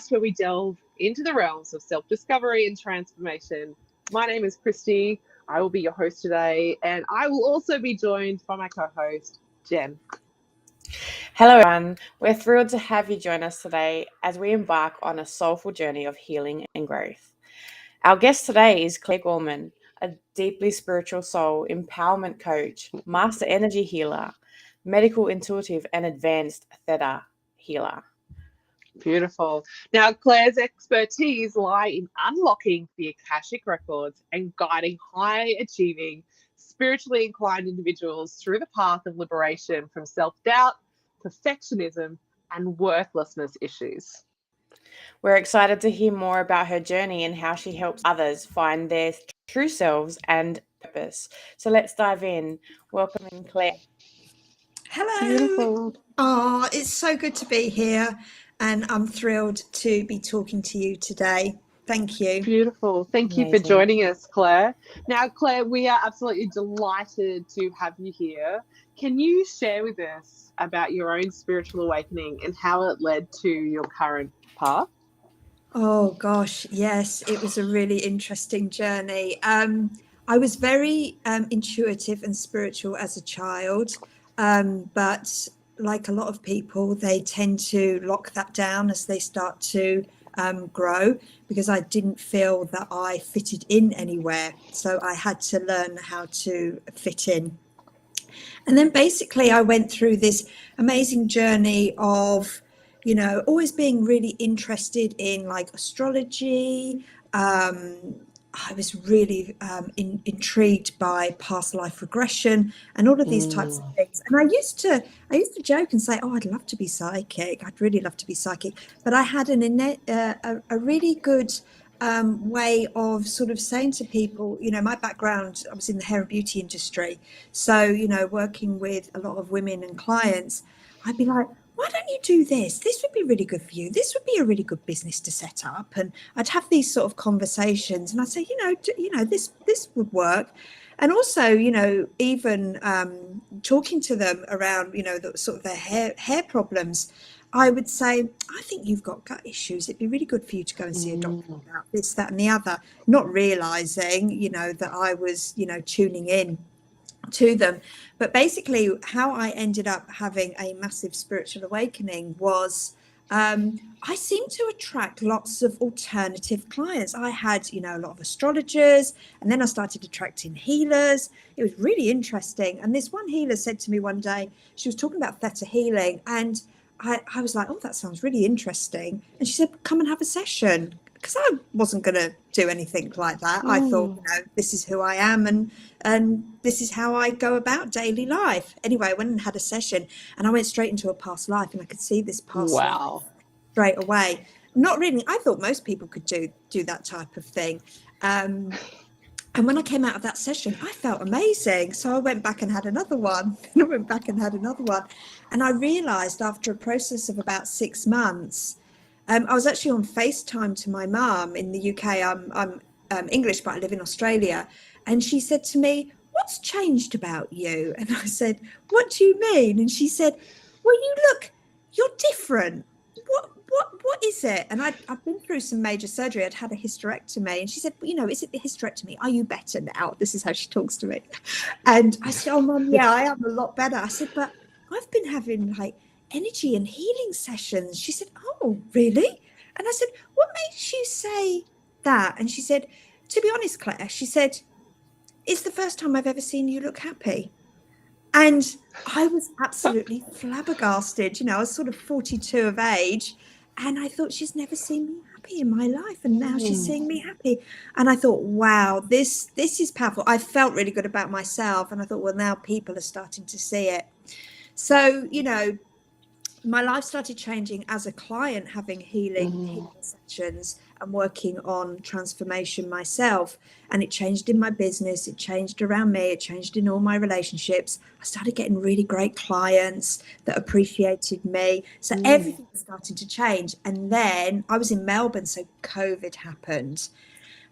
where we delve into the realms of self-discovery and transformation. My name is Christy. I will be your host today, and I will also be joined by my co-host, Jen. Hello, everyone. We're thrilled to have you join us today as we embark on a soulful journey of healing and growth. Our guest today is Claire Gorman, a deeply spiritual soul empowerment coach, master energy healer, medical intuitive, and advanced Theta Healer. Beautiful. Now, Claire's expertise lie in unlocking the Akashic records and guiding high-achieving, spiritually inclined individuals through the path of liberation from self-doubt, perfectionism, and worthlessness issues. We're excited to hear more about her journey and how she helps others find their true selves and purpose. So let's dive in. Welcome in, Claire. Hello. Beautiful. Oh, it's so good to be here, and I'm thrilled to be talking to you today. Thank you. Beautiful. Thank you for Amazing. joining us, Claire. Now, Claire, we are absolutely delighted to have you here. Can you share with us about your own spiritual awakening and how it led to your current path? Oh gosh, yes, it was a really interesting journey. I was very intuitive and spiritual as a child, but like a lot of people, they tend to lock that down as they start to grow, because I didn't feel that I fitted in anywhere. So I had to learn how to fit in. And then basically I went through this amazing journey of, always being really interested in like astrology. I was really intrigued by past life regression and all of these types of things. And I used to joke and say, "Oh, I'd love to be psychic. I'd really love to be psychic." But I had a really good way of sort of saying to people, my background, I was in the hair and beauty industry. So, working with a lot of women and clients, I'd be like, why don't you do this? This would be really good for you. This would be a really good business to set up. And I'd have these sort of conversations, and I'd say, this would work. And also, even talking to them around, the sort of their hair problems, I would say, I think you've got gut issues. It'd be really good for you to go and see a doctor about this, that, and the other, not realizing, that I was, tuning in to them. But basically, how I ended up having a massive spiritual awakening was I seemed to attract lots of alternative clients. I had, a lot of astrologers, and then I started attracting healers. It was really interesting. And this one healer said to me one day, she was talking about theta healing, and I was like, oh, that sounds really interesting. And she said, come and have a session. Because I wasn't going to do anything like that. I thought, this is who I am, and this is how I go about daily life. Anyway, I went and had a session, and I went straight into a past life, and I could see this past life straight away. Not really. I thought most people could do that type of thing. And when I came out of that session, I felt amazing. So I went back and had another one, and I went back and had another one. And I realized after a process of about 6 months, I was actually on FaceTime to my mum in the UK. I'm English, but I live in Australia. And she said to me, "What's changed about you?" And I said, "What do you mean?" And she said, "Well, you're different. What is it?" And I've been through some major surgery. I'd had a hysterectomy. And she said, "Well, is it the hysterectomy? Are you better now?" This is how she talks to me. And I said, "Oh, Mum, yeah, I am a lot better." I said, "But I've been having like energy and healing sessions." She said, "Oh, really?" And I said, "What makes you say that?" And she said, "To be honest, Claire," she said, "it's the first time I've ever seen you look happy." And I was absolutely flabbergasted. I was sort of 42 of age, and I thought, she's never seen me happy in my life, and now she's seeing me happy. And I thought, wow, this is powerful. I felt really good about myself, and I thought, well, now people are starting to see it. So, my life started changing as a client, having healing sessions and working on transformation myself. And it changed in my business. It changed around me. It changed in all my relationships. I started getting really great clients that appreciated me. So everything was starting to change. And then I was in Melbourne, so COVID happened.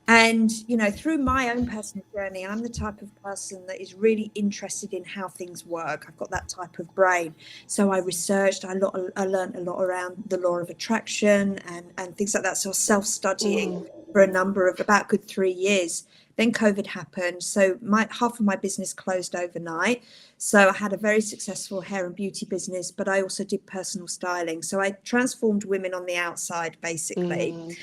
And, you know, through my own personal journey, I'm the type of person that is really interested in how things work. I've got that type of brain. So I researched, I learned a lot around the law of attraction and things like that. So I was self-studying for a number of about good 3 years. Then COVID happened. So half of my business closed overnight. So I had a very successful hair and beauty business, but I also did personal styling. So I transformed women on the outside, basically.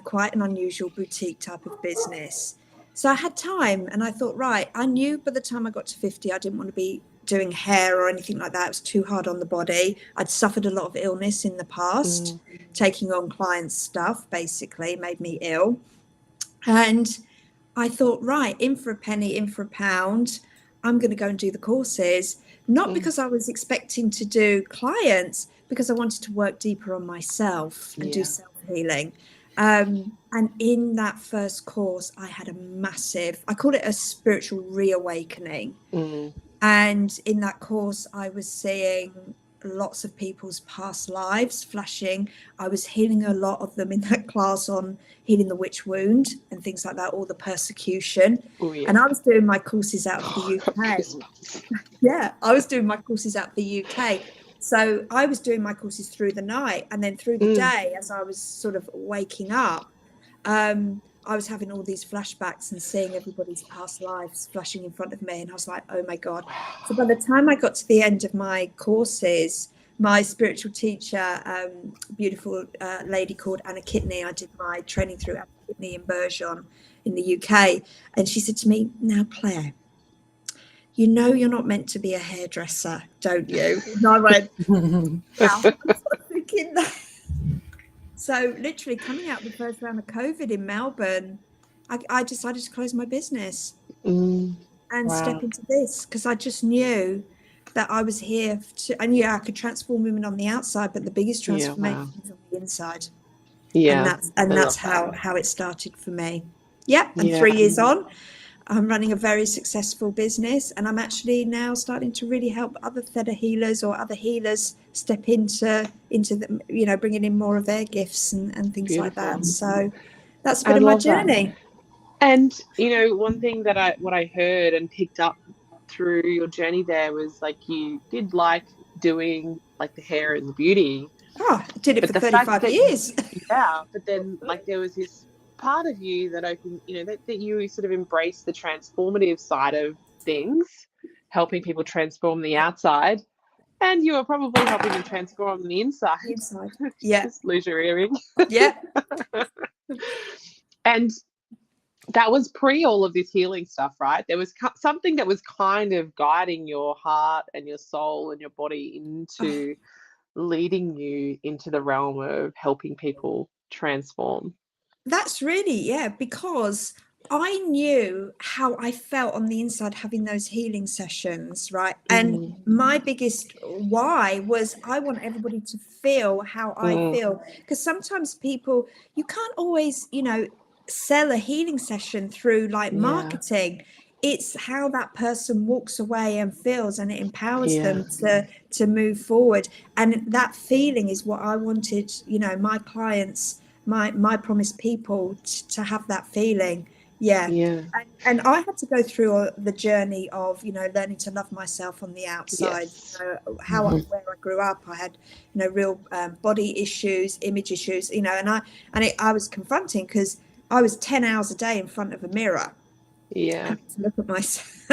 Quite an unusual boutique type of business. So I had time and I thought, right, I knew by the time I got to 50, I didn't want to be doing hair or anything like that. It was too hard on the body. I'd suffered a lot of illness in the past. Taking on clients' stuff basically made me ill. And I thought, right, in for a penny, in for a pound, I'm going to go and do the courses. Not because I was expecting to do clients, because I wanted to work deeper on myself and do self-healing. And in that first course, I had a massive, I call it a spiritual reawakening. And in that course, I was seeing lots of people's past lives flashing. I was healing a lot of them in that class on healing the witch wound and things like that, all the persecution. And I was doing my courses out of the UK. I was doing my courses out of the UK. So I was doing my courses through the night, and then through the day, as I was sort of waking up, I was having all these flashbacks and seeing everybody's past lives flashing in front of me. And I was like, oh my God. So by the time I got to the end of my courses, my spiritual teacher, beautiful lady called Anna Kitney, I did my training through Anna Kitney in Bergeron in the UK. And she said to me, now, Claire, you know you're not meant to be a hairdresser, don't you? And I went, wow, I was thinking that. So literally coming out the first round of COVID in Melbourne, I decided to close my business and step into this, because I just knew that I was here to, and I could transform women on the outside, but the biggest transformation is on the inside. And that's how it started for me. And 3 years on, I'm running a very successful business, and I'm actually now starting to really help other Theta healers or other healers step into the, you know, bringing in more of their gifts and things like that. So that's a bit of my journey. That. And, you know, one thing that I heard and picked up through your journey there was, like, you did like doing like the hair and the beauty. I did it for 35 years. But then, like, there was this part of you that opened, you know, that you sort of embraced the transformative side of things, helping people transform the outside, and you were probably helping them transform the inside. Just lose your earring. And that was pre all of this healing stuff, right? There was something that was kind of guiding your heart and your soul and your body into leading you into the realm of helping people transform. That's really, because I knew how I felt on the inside having those healing sessions, right? And my biggest why was I want everybody to feel how I feel. Because sometimes people, you can't always, you know, sell a healing session through like marketing. It's how that person walks away and feels, and it empowers them to move forward. And that feeling is what I wanted, you know, my clients, my promised people to have that feeling. And I had to go through the journey of, you know, learning to love myself on the outside. You know, where I grew up, I had, you know, real body issues, image issues, you know, and I was confronting, because I was 10 hours a day in front of a mirror. To look at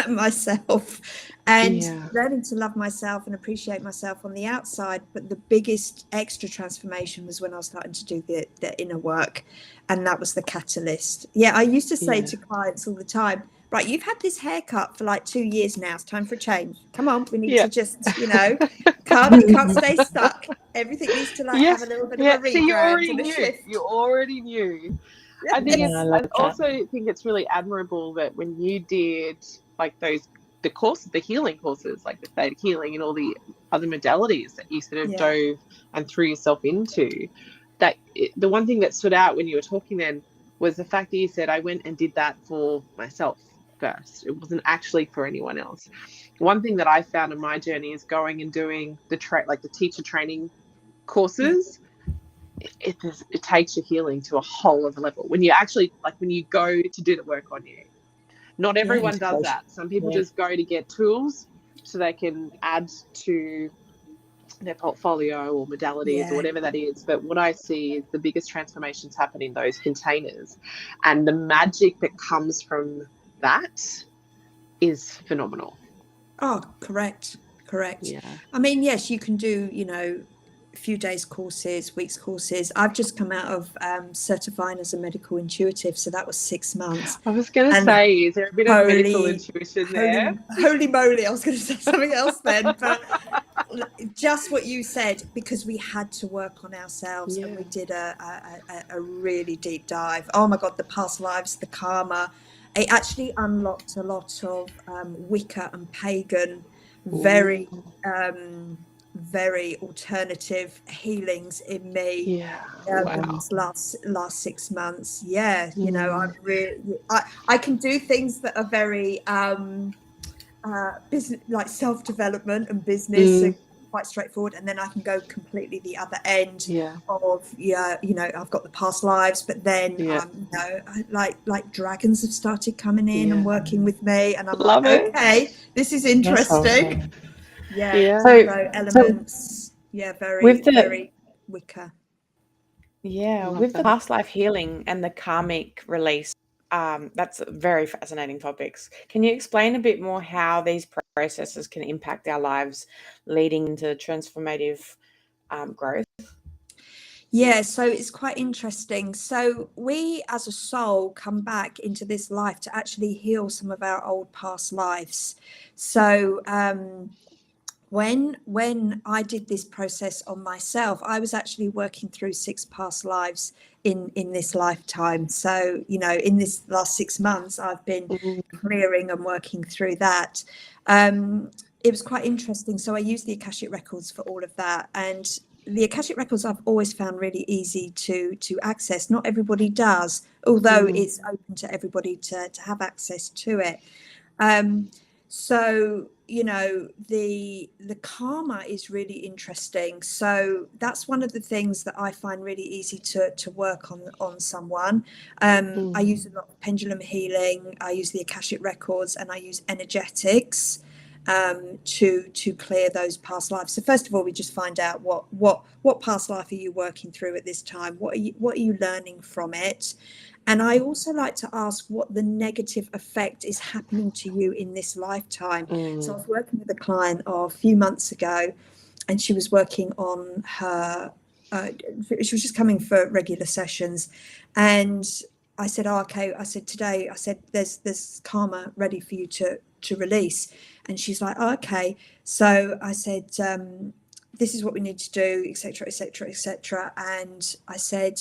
myself and learning to love myself and appreciate myself on the outside. But the biggest extra transformation was when I was starting to do the inner work, and that was the catalyst. I used to say to clients all the time, right, you've had this haircut for like 2 years now, it's time for a change. Come on, we need to just, you know, can't stay stuck. Everything needs to like have a little bit of a rebrand. So you already knew. I think I also think it's really admirable that when you did like the healing courses, like the Theta Healing and all the other modalities that you sort of dove and threw yourself into, the one thing that stood out when you were talking then was the fact that you said, I went and did that for myself first. It wasn't actually for anyone else. One thing that I found in my journey is going and doing the teacher training courses it takes your healing to a whole other level. When you actually, like, when you go to do the work on you, not everyone does that. Some people just go to get tools so they can add to their portfolio or modalities or whatever that is. But what I see is the biggest transformations happen in those containers, and the magic that comes from that is phenomenal. Oh, correct. Yeah. I mean, yes, you can do, a few days courses, weeks courses. I've just come out of certifying as a medical intuitive, so that was 6 months. I was going to say, is there a bit of medical intuition there? Holy moly, I was going to say something else then, but just what you said, because we had to work on ourselves, and we did a really deep dive. Oh my God, the past lives, the karma. It actually unlocked a lot of Wicca and pagan, very alternative healings in me. Last 6 months. I can do things that are very business, like self-development and business, so quite straightforward, and then I can go completely the other end of I've got the past lives, but then like dragons have started coming in and working with me, and I'm okay, this is interesting. So elements, very Wicca. With the past life healing and the karmic release, that's very fascinating topics. Can you explain a bit more how these processes can impact our lives, leading into transformative growth? Yeah, so it's quite interesting. So we as a soul come back into this life to actually heal some of our old past lives. So when I did this process on myself, I was actually working through 6 past lives in this lifetime. So, in this last 6 months, I've been clearing and working through that. It was quite interesting. So I used the Akashic Records for all of that. And the Akashic Records I've always found really easy to access. Not everybody does, although it's open to everybody to have access to it. So the karma is really interesting. So that's one of the things that I find really easy to work on someone. I use a lot of pendulum healing. I use the Akashic Records, and I use energetics to clear those past lives. So first of all, we just find out what past life are you working through at this time? What are you learning from it? And I also like to ask what the negative effect is happening to you in this lifetime. So I was working with a client a few months ago, and she was working on her, she was just coming for regular sessions. And I said, okay. I said, today, I said, there's karma ready for you to release. And she's like, okay. So I said, this is what we need to do, etc., etc., etc. And I said,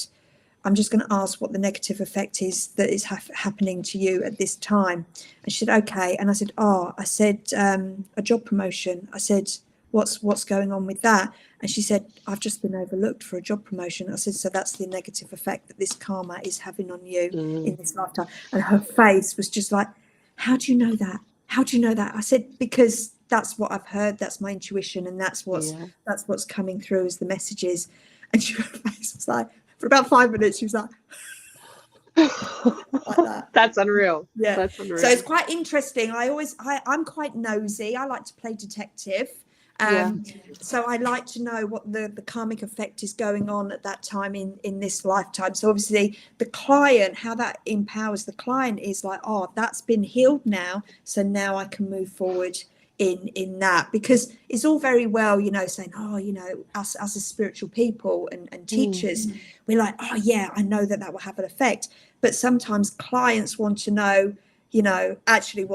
I'm just going to ask what the negative effect is that is happening to you at this time. And she said, okay. And I said, a job promotion. I said, what's going on with that? And she said, I've just been overlooked for a job promotion. I said, so that's the negative effect that this karma is having on you in this lifetime. And her face was just like, how do you know that? How do you know that? I said, because that's what I've heard. That's my intuition. And that's what's coming through as the messages. And her face was like, for about 5 minutes, she was like, like that. That's unreal. Yeah. That's unreal. So it's quite interesting. I'm quite nosy. I like to play detective. So I like to know what the karmic effect is going on at that time in this lifetime. So obviously the client, how that empowers the client is like, oh, that's been healed now. So now I can move forward in that, because it's all very well, saying, oh, us as a spiritual people and teachers, we're like, oh yeah, I know that will have an effect. But sometimes clients want to know, actually,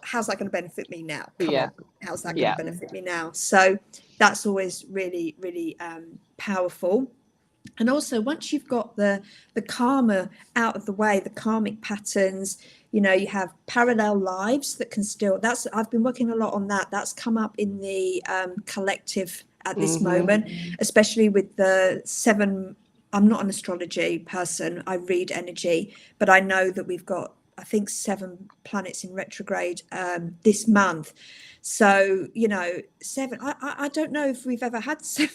how's that going to benefit me now? Come on, how's that going to benefit me now? So that's always really, really powerful. And also, once you've got the karma out of the way, the karmic patterns, you have parallel lives that can still, I've been working a lot on that. That's come up in the collective at this moment, especially with the 7. I'm not an astrology person. I read energy, but I know that we've got I think 7 planets in retrograde this month. So, you know, 7, I don't know if we've ever had 7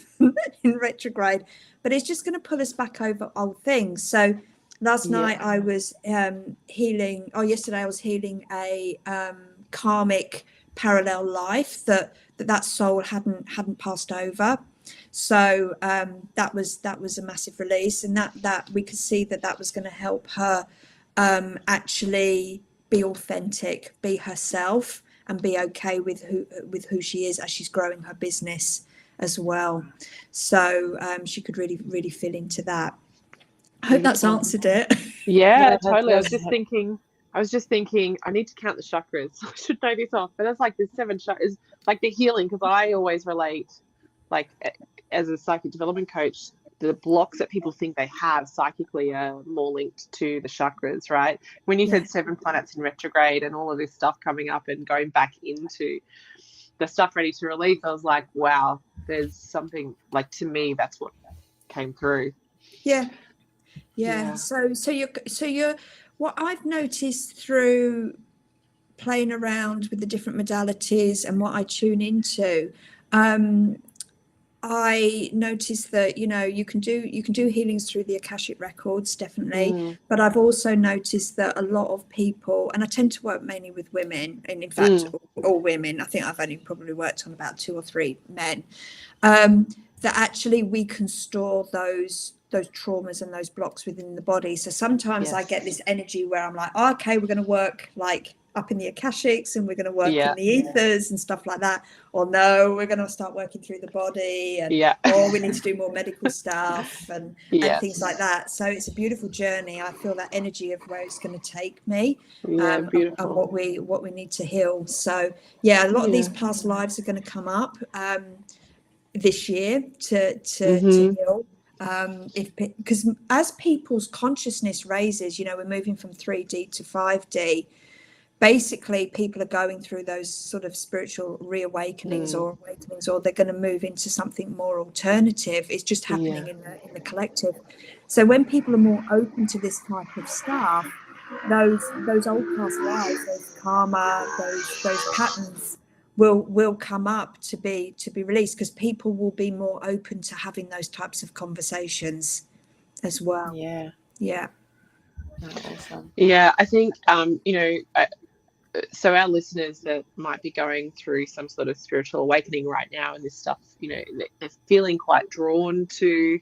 in retrograde, but it's just going to pull us back over old things. So last night I was healing, yesterday I was healing a karmic parallel life that soul hadn't passed over. So that was a massive release, and that we could see that was going to help her actually be authentic, be herself, and be okay with who she is as she's growing her business as well. So she could really feel into that. I hope that's answered it. Yeah, totally. I was just thinking I need to count the chakras. I should know this off, but that's like the 7 chakras, like the healing, because I always relate, like as a psychic development coach, the blocks that people think they have psychically are more linked to the chakras, right? When you said 7 planets in retrograde and all of this stuff coming up and going back into the stuff ready to release, I was like, wow, there's something, like, to me, that's what came through. Yeah. So you're what I've noticed through playing around with the different modalities and what I tune into, I noticed that, you know, you can do healings through the Akashic records, definitely. But I've also noticed that a lot of people, and I tend to work mainly with women, and in fact all women, I think I've only probably worked on about 2 or 3 men, that actually we can store those traumas and those blocks within the body. So sometimes I get this energy where I'm like, oh, okay, we're going to work like up in the Akashics, and we're going to work in the ethers and stuff like that. Or no, we're going to start working through the body, and or we need to do more medical stuff and things like that. So it's a beautiful journey. I feel that energy of where it's going to take me, and what we need to heal. So a lot of these past lives are going to come up this year to heal. Because as people's consciousness raises, you know, we're moving from 3D to 5D. Basically, people are going through those sort of spiritual reawakenings or awakenings, or they're going to move into something more alternative. It's just happening in the collective. So when people are more open to this type of stuff, those old past lives, those karma, those patterns will come up to be released, because people will be more open to having those types of conversations as well. Awesome. I think you know, so our listeners that might be going through some sort of spiritual awakening right now and this stuff, you know, they're feeling quite drawn to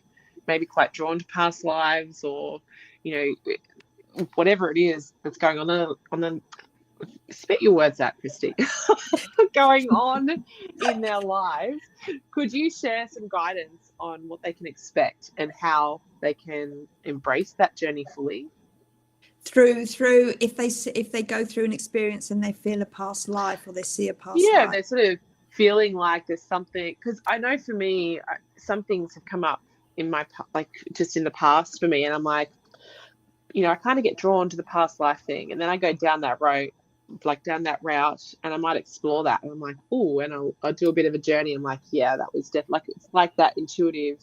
past lives, or, you know, whatever it is that's going on the spit your words out, Christy, going on in their lives. Could you share some guidance on what they can expect and how they can embrace that journey fully? Through if they go through an experience and they feel a past life, or they see a past life. They're sort of feeling like there's something, because I know for me some things have come up in my, like, just in the past for me, and I'm like, you know, I kind of get drawn to the past life thing, and then I go down that road, like down that route, and I might explore that, and I'm like, oh, and I'll do a bit of a journey. I'm like, that was like, it's like that intuitive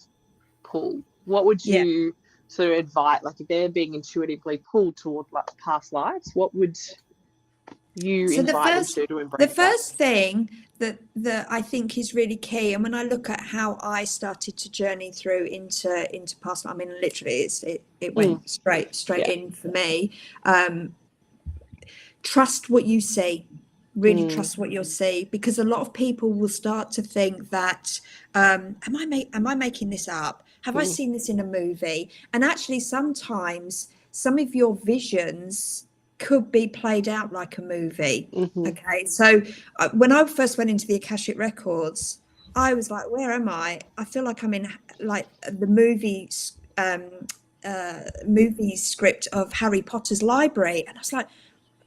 pull. What would you sort of advise, like, if they're being intuitively pulled toward like past lives, what would you invite them to embrace? The first thing that I think is really key, and when I look at how I started to journey through into past, I mean, literally it went straight in for me. Trust what you see. Really trust what you'll see, because a lot of people will start to think that am I making this up? Have I seen this in a movie? And actually, sometimes some of your visions could be played out like a movie. Okay, so when I first went into the Akashic records, I was like, where am I? I feel like I'm in like the movie script of Harry Potter's library, and I was like,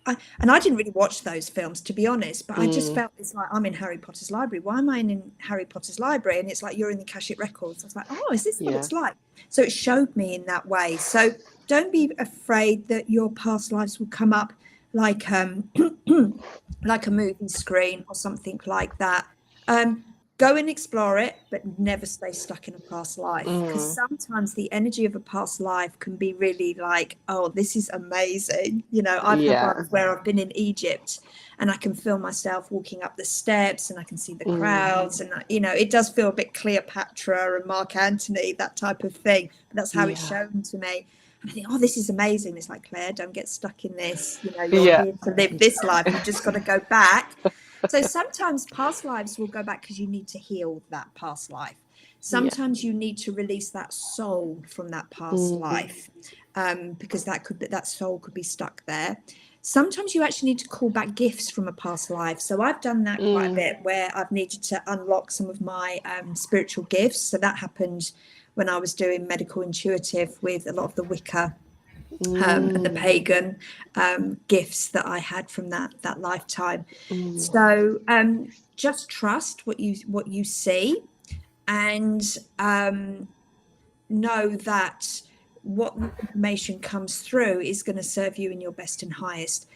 I didn't really watch those films, to be honest, but I just felt it's like, I'm in Harry Potter's library. Why am I in Harry Potter's library? And it's like, you're in the Akashic records. I was like, oh, is this what it's like? So it showed me in that way. So don't be afraid that your past lives will come up like like a movie screen or something like that. go and explore it, but never stay stuck in a past life, because sometimes the energy of a past life can be really like, oh, this is amazing. You know, I've had ones where I've been in Egypt and I can feel myself walking up the steps and I can see the crowds, and you know, it does feel a bit Cleopatra and Mark Antony, that type of thing. But that's how it's shown to me. And I think, oh, this is amazing. It's like, Claire, don't get stuck in this. You know, you're here to live this life. You've just got to go back. So sometimes past lives will go back because you need to heal that past life. Sometimes you need to release that soul from that past life, because that soul could be stuck there. Sometimes you actually need to call back gifts from a past life. So I've done that quite a bit, where I've needed to unlock some of my spiritual gifts. So that happened when I was doing medical intuitive with a lot of the Wicca and the pagan gifts that I had from that lifetime. So just trust what you see, and know that what information comes through is going to serve you in your best and highest.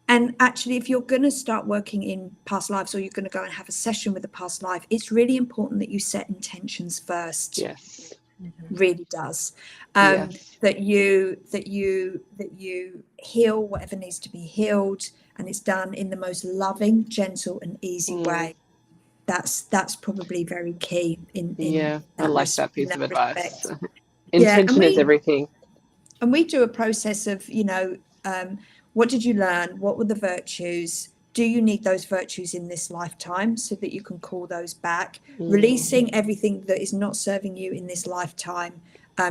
And actually, if you're going to start working in past lives, or you're going to go and have a session with a past life, it's really important that you set intentions first. Yes. Really does. That you heal whatever needs to be healed, and it's done in the most loving, gentle and easy way. That's probably very key in I like that piece of advice. Intention is everything. And we do a process of, you know, what did you learn? What were the virtues? Do you need those virtues in this lifetime, so that you can call those back? Releasing everything that is not serving you in this lifetime,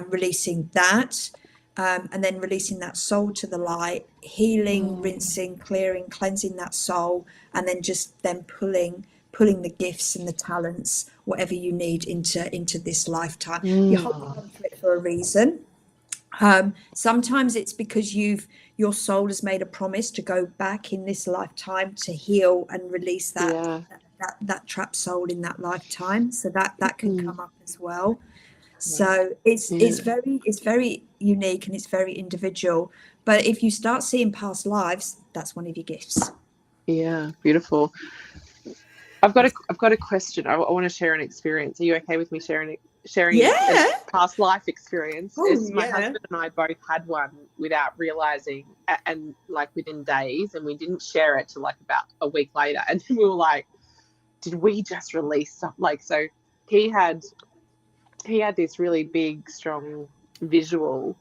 releasing that, and then releasing that soul to the light, healing, rinsing, clearing, cleansing that soul, and then just then pulling the gifts and the talents, whatever you need, into this lifetime. You're holding on to it for a reason. Sometimes it's because your soul has made a promise to go back in this lifetime to heal and release that trapped soul in that lifetime. So that can come up as well. So it's very unique and it's very individual. But if you start seeing past lives, that's one of your gifts. Yeah, beautiful. I've got a question. I want to share an experience. Are you okay with me sharing a past life experience? My husband and I both had one without realizing, and like within days, and we didn't share it till like about a week later, and we were like, did we just release something? Like, so he had this really big, strong visual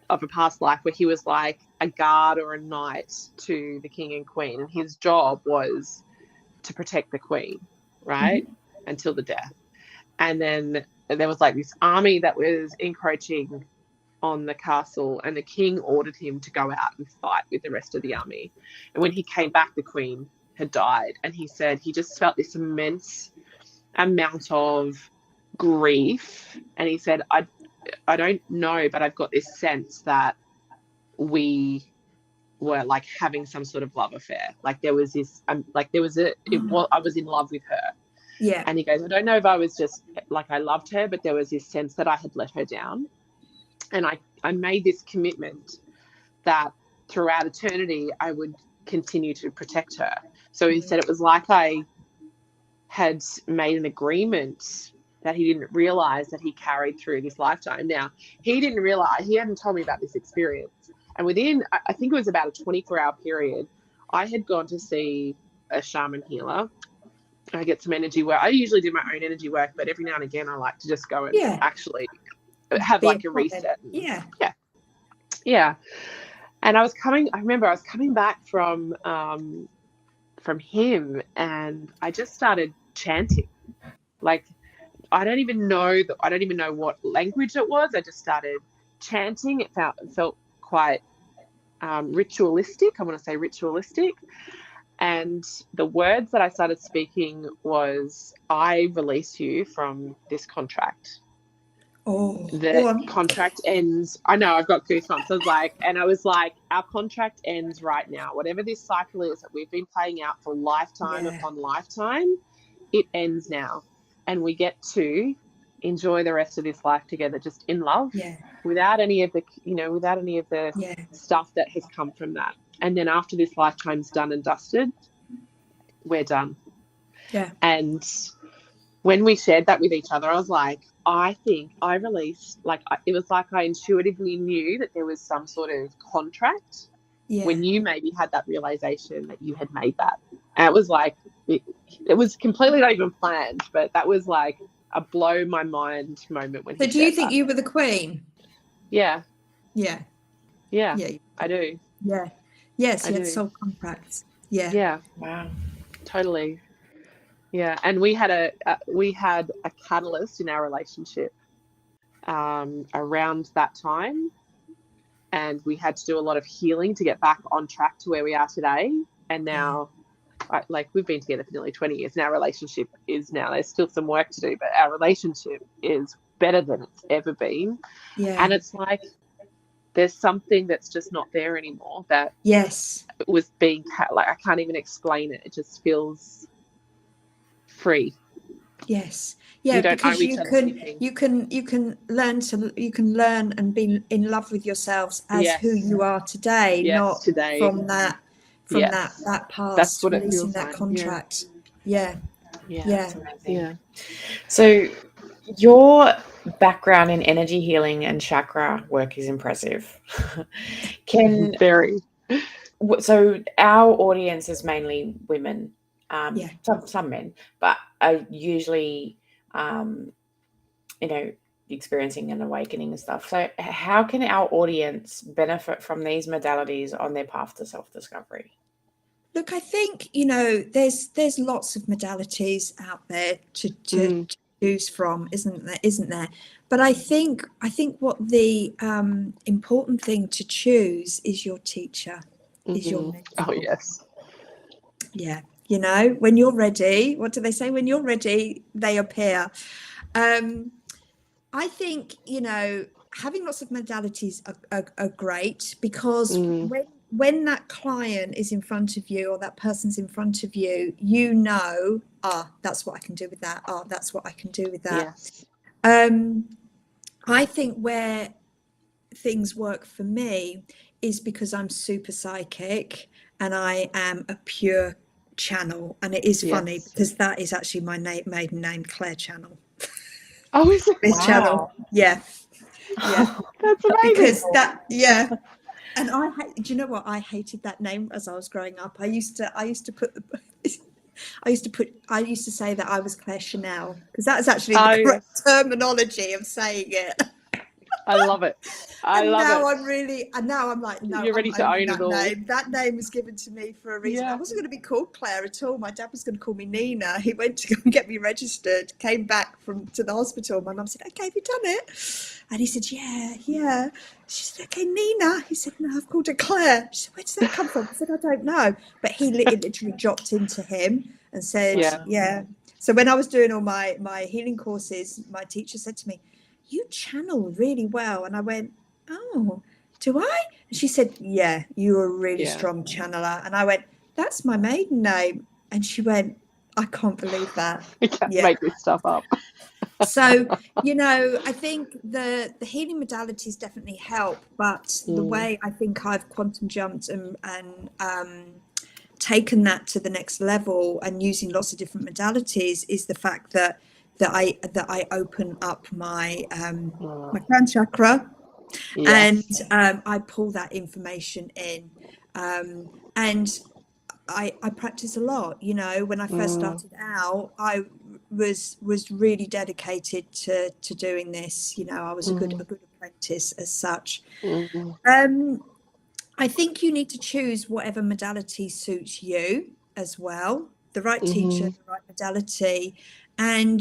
of a past life where he was like a guard or a knight to the king and queen, and his job was to protect the queen, right, until the death. And then there was like this army that was encroaching on the castle, and the king ordered him to go out and fight with the rest of the army. And when he came back, the queen had died, and he said he just felt this immense amount of grief. And he said, I don't know, but I've got this sense that we were like having some sort of love affair. Like there was this, I was in love with her. Yeah. And he goes, I don't know if I was just like, I loved her, but there was this sense that I had let her down. And I made this commitment that throughout eternity, I would continue to protect her. So he said it was like I had made an agreement that he didn't realize that he carried through this lifetime. Now, he didn't realize, he hadn't told me about this experience. And within, I think it was about a 24-hour period, I had gone to see a shaman healer. I get some energy work. I usually do my own energy work, but every now and again, I like to just go and actually have like a reset. Yeah. And I remember I was coming back from him, and I just started chanting. Like, I don't even know what language it was. I just started chanting. It felt quite ritualistic. I want to say ritualistic. And the words that I started speaking was, I release you from this contract. The contract ends. I know, I've got goosebumps. I was like, our contract ends right now. Whatever this cycle is that we've been playing out for lifetime upon lifetime, it ends now. And we get to enjoy the rest of this life together, just in love, without any of the, stuff that has come from that. And then after this lifetime's done and dusted, we're done. Yeah. And when we shared that with each other, I was like, I think I released, it was like I intuitively knew that there was some sort of contract when you maybe had that realization that you had made that. And it was like, it was completely not even planned, but that was like a blow my mind moment when So he do you shared think that. you were the queen? Yeah. Yeah. Yeah. Yeah. I do. Yeah. Yes, I you had do. soul contracts. Yeah. Yeah. Wow. Totally. Yeah. And we had a catalyst in our relationship around that time. And we had to do a lot of healing to get back on track to where we are today. And now, we've been together for nearly 20 years, and our relationship is now, there's still some work to do, but our relationship is better than it's ever been. Yeah. And it's like, there's something that's just not there anymore that Yes. was being, I can't even explain it. It just feels free. Yes. Yeah, We don't owe because each other anything. you can learn and be in love with yourselves as who Yes. you are today, Yes, not today. from that Yes. past, That's what it releasing feels that like. contract. Yeah. Yeah. Yeah. Yeah. So your background in energy healing and chakra work is impressive. Very. So our audience is mainly women, Yeah. some men, but are usually, experiencing an awakening and stuff. So how can our audience benefit from these modalities on their path to self-discovery? Look, I think, there's lots of modalities out there to choose from, isn't there? But I think what the important thing to choose is your teacher, is your mentor. Oh, yes. Yeah. When you're ready, what do they say? When you're ready, they appear. I think, having lots of modalities are great, because when that client is in front of you, or that person's in front of you, that's what I can do with that. That's what I can do with that. Yes. I think where things work for me is because I'm super psychic and I am a pure channel. And it is funny because that is actually my maiden name, Claire Channel. Oh, is it? This channel. Yeah. Yeah. That's amazing. Because and do you know what? I hated that name as I was growing up. I used to say that I was Claire Chanel, because that is actually the correct terminology of saying it. I love it. And now I'm like, no, you're ready to own it all. That name was given to me for a reason. I wasn't going to be called Claire at all. My dad was going to call me Nina. He went to go and get me registered, came back to the hospital. My mum said, okay, have you done it? And he said, yeah. She said, okay, Nina. He said, no, I've called her Claire. She said, where does that come from? I said, I don't know. But it literally dropped into him and said, yeah. So when I was doing all my healing courses, my teacher said to me, you channel really well. And I went, oh, do I? And she said, yeah, you're a really strong channeler. And I went, that's my maiden name. And she went, I can't believe that. You can't make this stuff up. So, I think the healing modalities definitely help, but the way I think I've quantum jumped and taken that to the next level, and using lots of different modalities, is the fact that I open up my crown chakra, and I pull that information in, and I practice a lot. When I first started out, I was really dedicated to doing this. I was a good apprentice as such. I think you need to choose whatever modality suits you as well, the right teacher, the right modality. And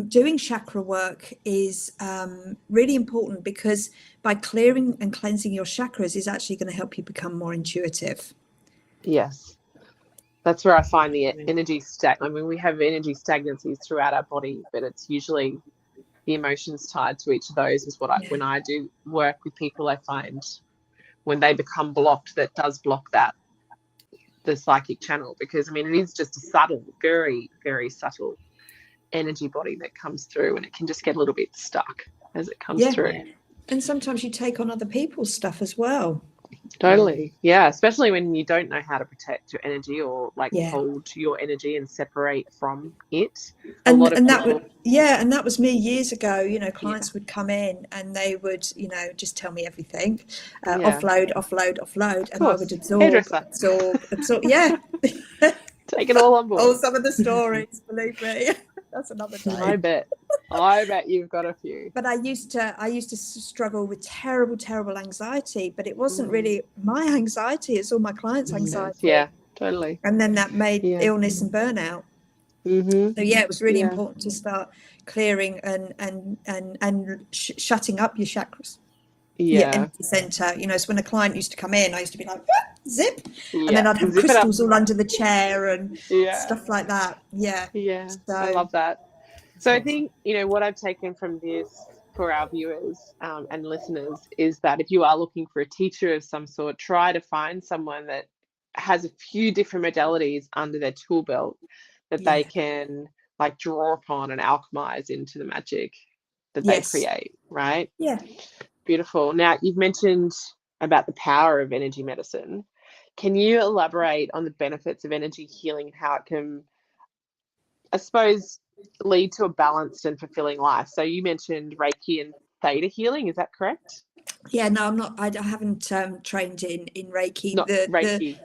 doing chakra work is really important, because by clearing and cleansing your chakras is actually going to help you become more intuitive. Yes. That's where I find the energy we have energy stagnancies throughout our body, but it's usually the emotions tied to each of those is what when I do work with people, I find when they become blocked, that does block the psychic channel, because it is just a subtle, very, very subtle energy body that comes through, and it can just get a little bit stuck as it comes through. And sometimes you take on other people's stuff as well. Totally. Yeah. Especially when you don't know how to protect your energy or like Yeah. hold your energy and separate from it. A And lot of that people. would, yeah, and that was me years ago. You know, Yeah. clients would come in and they would, you know, just tell me everything, Yeah. offload, offload, offload, Of and I would course. absorb, Hairdresser. absorb, absorb. Yeah. Take it all on Oh, board. some of the stories, believe me, that's another I day. bet you've got a few. But I used to struggle with terrible, terrible anxiety, but it wasn't Mm. really my anxiety, it's all my clients' anxiety. Yeah, totally. And then that made Yeah. illness and burnout. Mm-hmm. So yeah, it was really Yeah. important to start clearing and shutting up your chakras, your Yeah. empty center. You know, so when a client used to come in, I used to be like, zip, and Yeah. then I'd have Zip it up. crystals all under the chair and Yeah. stuff like that. Yeah. Yeah. So I love that. So I think, you know, what I've taken from this for our viewers and listeners is that if you are looking for a teacher of some sort, try to find someone that has a few different modalities under their tool belt that they can like draw upon and alchemize into the magic that they create, right? Yeah. Beautiful. Now, you've mentioned about the power of energy medicine. Can you elaborate on the benefits of energy healing and how it can, I suppose, lead to a balanced and fulfilling life? So you mentioned Reiki and Theta healing. Is that correct? Yeah, no, I'm not. I haven't trained in Reiki. Not Reiki.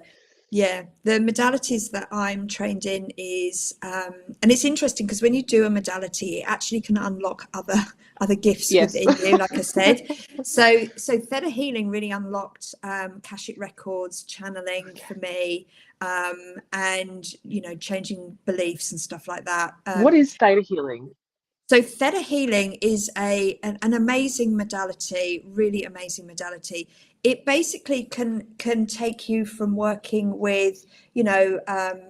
The modalities that I'm trained in is, and it's interesting because when you do a modality, it actually can unlock other gifts within you. Like I said, so Theta healing really unlocked Akashic records, channeling for me, and you know, changing beliefs and stuff like that. What is Theta healing? So Theta healing is an amazing modality, really amazing modality. It basically can take you from working with, you know,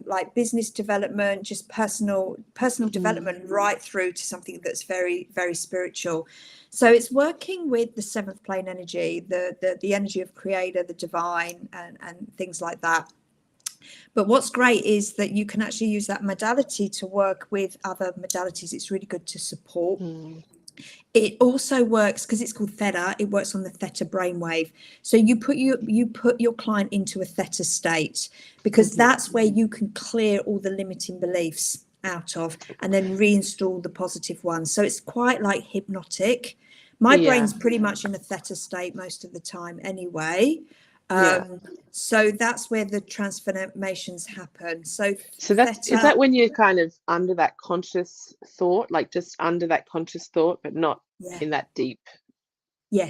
like business development, just personal development, right through to something that's very, very spiritual. So it's working with the seventh plane energy, the energy of creator, the divine, and things like that. But what's great is that you can actually use that modality to work with other modalities. It's really good to support. It also works because it's called Theta. It works on the Theta brainwave. So you put your client into a Theta state because that's where you can clear all the limiting beliefs out of and then reinstall the positive ones. So it's quite like hypnotic. My brain's pretty much in a Theta state most of the time anyway. So that's where the transformations happen. So that's Theta, is that when you're kind of under that conscious thought, like just under that conscious thought, but not in that deep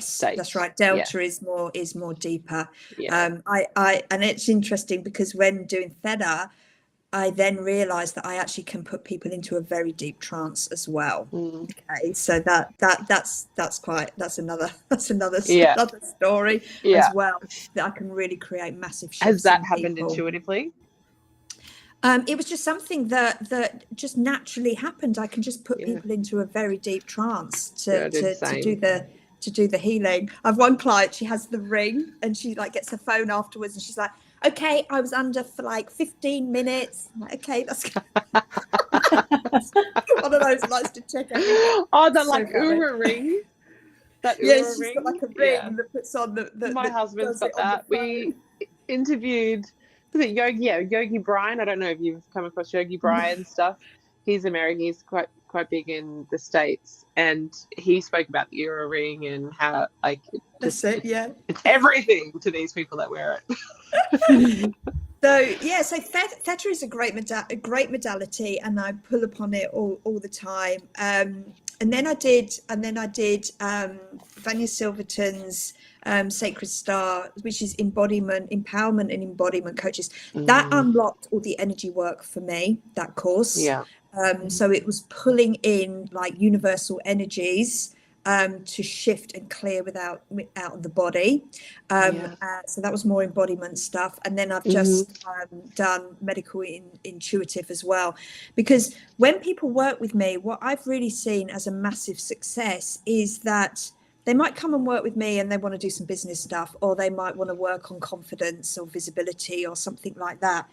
state? That's right. Delta is more deeper. I and it's interesting because when doing Theta, I then realized that I actually can put people into a very deep trance as well. Okay, so that's another story as well, that I can really create massive shifts. Has that happened intuitively? It was just something that just naturally happened. I can just put people into a very deep trance to do the healing. I've one client, she has the ring and she like gets her phone afterwards and she's like, okay, I was under for like 15 minutes. I'm like, okay, that's one of those that likes to check everything. Oh, that like Oura ring. That Oura she's got like a ring that puts on the my husband's got that. We interviewed Yogi Brian. I don't know if you've come across Yogi Brian's stuff. He's American. He's quite big in the States, and he spoke about the Oura ring and how like it's everything to these people that wear it. So Theta is a great modality, and I pull upon it all the time. And then I did Vanya Silverton's Sacred Star, which is empowerment and embodiment coaches. That unlocked all the energy work for me, that course. So it was pulling in like universal energies to shift and clear out of the body. So that was more embodiment stuff. And then I've just done medical intuitive as well. Because when people work with me, what I've really seen as a massive success is that they might come and work with me and they want to do some business stuff, or they might want to work on confidence or visibility or something like that.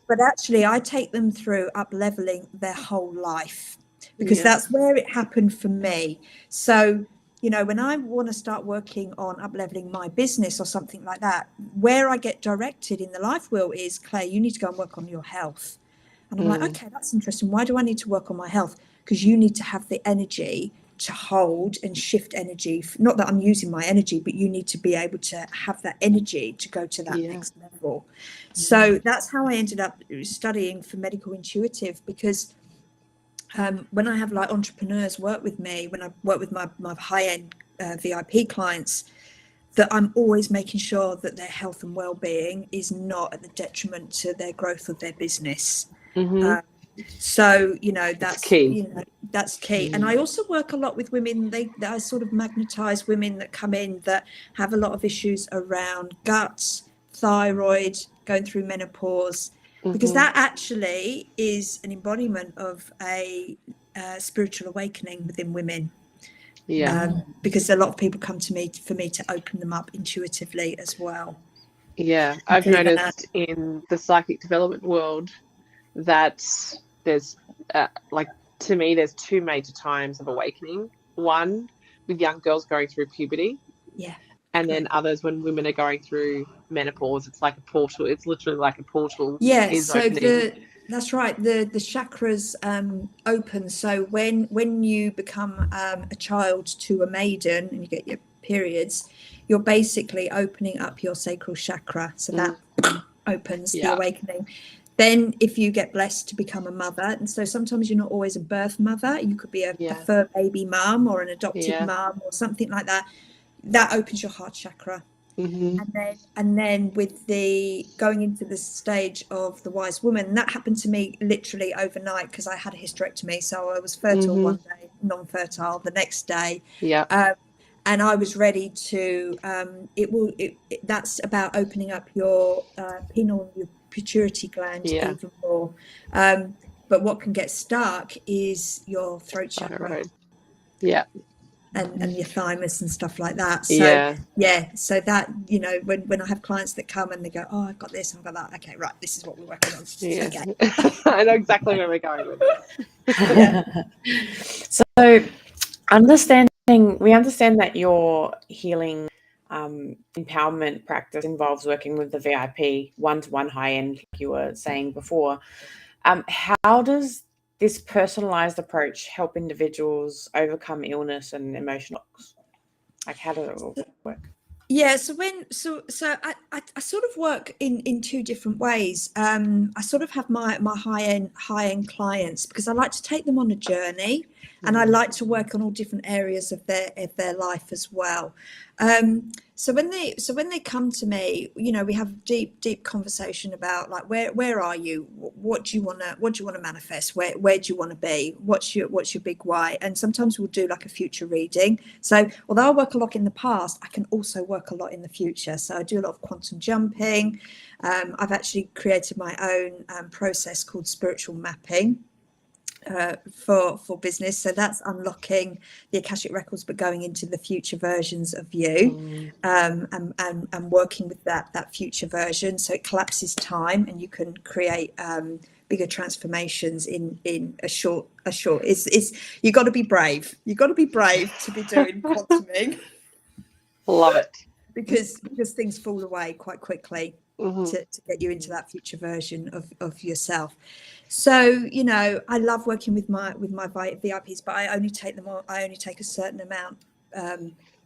But actually, I take them through up-leveling their whole life, because that's where it happened for me. So, when I want to start working on up-leveling my business or something like that, where I get directed in the life wheel is, Claire, you need to go and work on your health. And I'm like, okay, that's interesting. Why do I need to work on my health? Because you need to have the energy to hold and shift energy. Not that I'm using my energy, but you need to be able to have that energy to go to that next level. So that's how I ended up studying for medical intuitive, because when I have like entrepreneurs work with me, when I work with my high-end VIP clients, that I'm always making sure that their health and well-being is not at the detriment to their growth of their business. So that's key. That's key. And I also work a lot with women. I sort of magnetize women that come in that have a lot of issues around guts, thyroid, going through menopause, because that actually is an embodiment of a spiritual awakening within women. Because a lot of people come to me for me to open them up intuitively as well. I've noticed in the psychic development world that there's to me there's two major times of awakening. One with young girls going through puberty, and then others when women are going through menopause. It's like a portal. It's literally like a portal. So opening. that's right. The chakras open. So when you become a child to a maiden and you get your periods, you're basically opening up your sacral chakra. So that opens the awakening. Then if you get blessed to become a mother, and so sometimes you're not always a birth mother, you could be a fur baby mum or an adopted mum or something like that. That opens your heart chakra. And then with the going into the stage of the wise woman, that happened to me literally overnight because I had a hysterectomy. So I was fertile one day, non-fertile the next day. And I was ready to, that's about opening up your pineal, your pituitary gland even more. But what can get stuck is your throat chakra. And your thymus and stuff like that. So so that, when I have clients that come and they go, oh, I've got this, I've got that. Okay, right, this is what we're working on. Okay. I know exactly where we're going with this. So we understand that your healing empowerment practice involves working with the VIP one-to-one high-end, like you were saying before. How does this personalized approach help individuals overcome illness and emotional shocks? Like, how does it all work? So I sort of work in two different ways. I sort of have my high-end clients because I like to take them on a journey, and I like to work on all different areas of their life as well. So when they come to me, we have deep conversation about like where are you? What do you want to manifest? Where do you want to be? What's your big why? And sometimes we'll do like a future reading. So although I work a lot in the past, I can also work a lot in the future. So I do a lot of quantum jumping. I've actually created my own process called spiritual mapping. For business, so that's unlocking the Akashic records but going into the future versions of you, and working with that future version, so it collapses time and you can create bigger transformations in a short it's you got to be brave to be doing quantuming. Love it, because things fall away quite quickly to get you into that future version of yourself. So I love working with my VIPs, but I only take a certain amount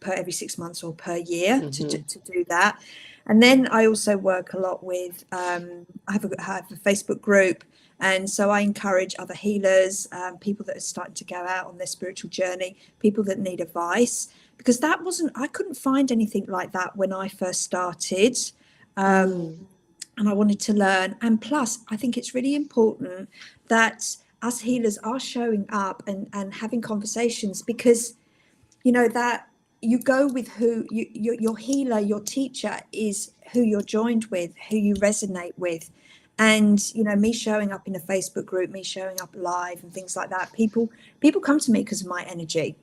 per every 6 months or per year to do that. And then I also work a lot with I have a Facebook group, and so I encourage other healers, people that are starting to go out on their spiritual journey, people that need advice, because I couldn't find anything like that when I first started. And I wanted to learn. And plus, I think it's really important that us healers are showing up and having conversations, because, that you go with who your healer, your teacher is who you're joined with, who you resonate with. And, me showing up in a Facebook group, me showing up live and things like that, people come to me because of my energy.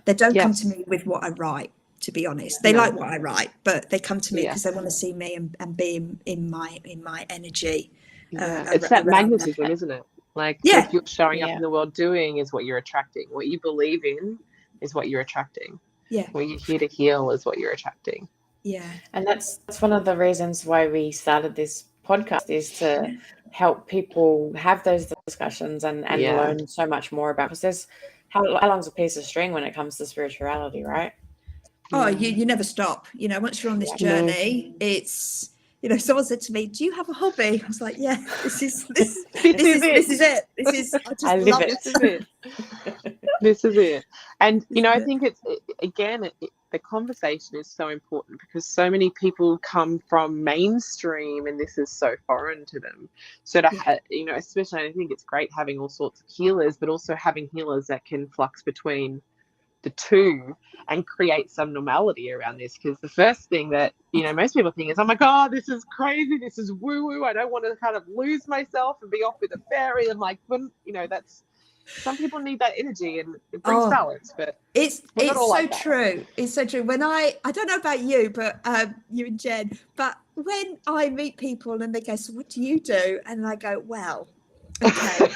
They don't come to me with what I write. To be honest, they like what I write, but they come to me because they want to see me and be in my energy. It's that magnetism, isn't it? Like what you're showing up in the world doing is what you're attracting. What you believe in is what you're attracting. Yeah. When you're here to heal is what you're attracting. Yeah. And that's one of the reasons why we started this podcast, is to help people have those discussions and learn so much more about, because there's how long's a piece of string when it comes to spirituality, right? Oh, you never stop. You know, once you're on this journey, it's, you know, someone said to me, "Do you have a hobby?" I was like, "Yeah, this is it. This is I just love it. This is it. This is it." And you know, I think it's again, the conversation is so important, because so many people come from mainstream and this is so foreign to them. So to you know, especially, I think it's great having all sorts of healers, but also having healers that can flux between the two and create some normality around this. Because the first thing that, you know, most people think is, oh my God, this is crazy, this is woo woo, I don't want to kind of lose myself and be off with a fairy. And like, when, you know, that's, some people need that energy and it brings balance, but it's so like true. It's so true. When I don't know about you, but you and Jen, but when I meet people and they go, "So what do you do?" and I go, "Well, okay."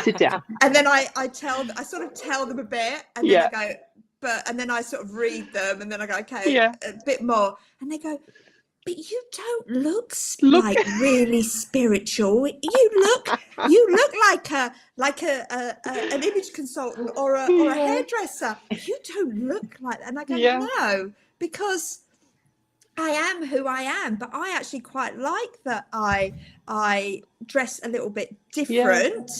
Sit down. And then I sort of tell them a bit, and then I go, and then I sort of read them, and then I go, "Okay, a bit more," and they go, "But you don't look like really spiritual. You look like an image consultant or a hairdresser. You don't look like that." And I go, "No, because I am who I am, but I actually quite like that I dress a little bit different,